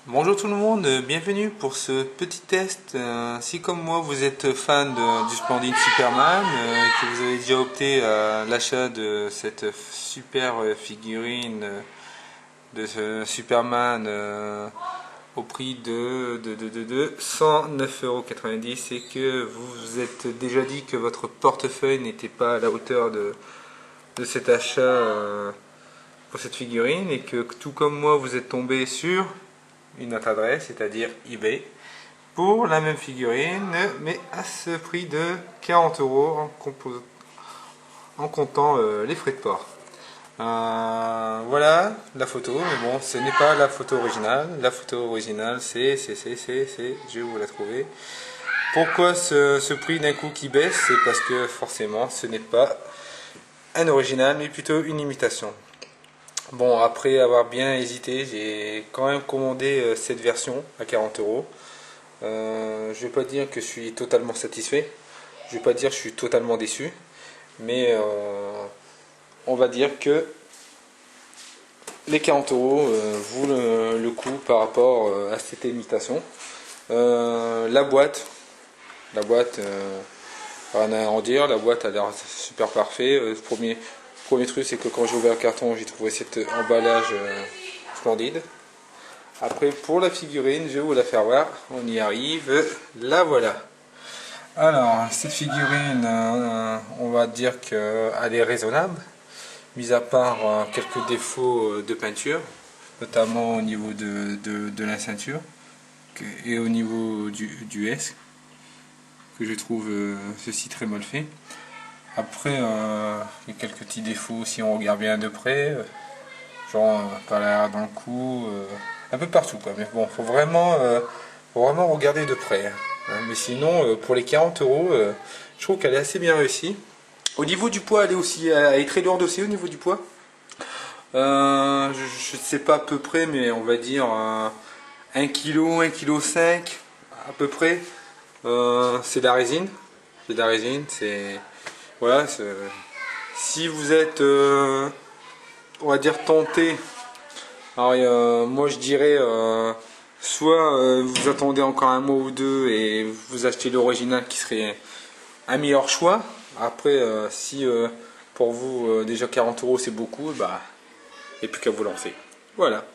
Bonjour tout le monde, bienvenue pour ce petit test. Si comme moi vous êtes fan du Splendid Superman, que vous avez déjà opté à l'achat de cette super figurine de ce Superman au prix de 109,90 € et que vous vous êtes déjà dit que votre portefeuille n'était pas à la hauteur de cet achat pour cette figurine et que tout comme moi vous êtes tombé sur une autre adresse, c'est-à-dire eBay, pour la même figurine, mais à ce prix de 40 € en comptant les frais de port. Voilà la photo, mais bon, ce n'est pas la photo originale. La photo originale, c'est, je vais vous la trouver. Pourquoi ce prix d'un coup qui baisse? C'est parce que forcément, ce n'est pas un original, mais plutôt une imitation. Bon, après avoir bien hésité, j'ai quand même commandé cette version à 40 €. Je vais pas dire que je suis totalement satisfait, je vais pas dire que je suis totalement déçu, mais on va dire que les 40 € vaut le coup par rapport à cette imitation. La boîte, rien à en dire, la boîte a l'air super parfait. Premier truc, c'est que quand j'ai ouvert le carton, j'ai trouvé cet emballage splendide. Après, pour la figurine, je vais vous la faire voir. On y arrive. La voilà. Alors, cette figurine, on va dire qu'elle est raisonnable, mis à part quelques défauts de peinture, notamment au niveau de la ceinture et au niveau du S, que je trouve ceci très mal fait. Après, il y a quelques petits défauts si on regarde bien de près, genre par l'arrière dans le cou, un peu partout quoi. Mais bon, faut vraiment regarder de près. Hein. Mais sinon, pour les 40 €, je trouve qu'elle est assez bien réussie. Au niveau du poids, elle est très lourde aussi au niveau du poids. Je ne sais pas à peu près, mais on va dire 1 kg, 1,5 kg à peu près. C'est de la résine. C'est de la résine, c'est... Voilà, si vous êtes, on va dire, tenté, alors moi je dirais, soit vous attendez encore un mois ou deux et vous achetez l'original qui serait un meilleur choix. Après, si pour vous déjà 40 € c'est beaucoup, bah, et plus qu'à vous lancer. Voilà.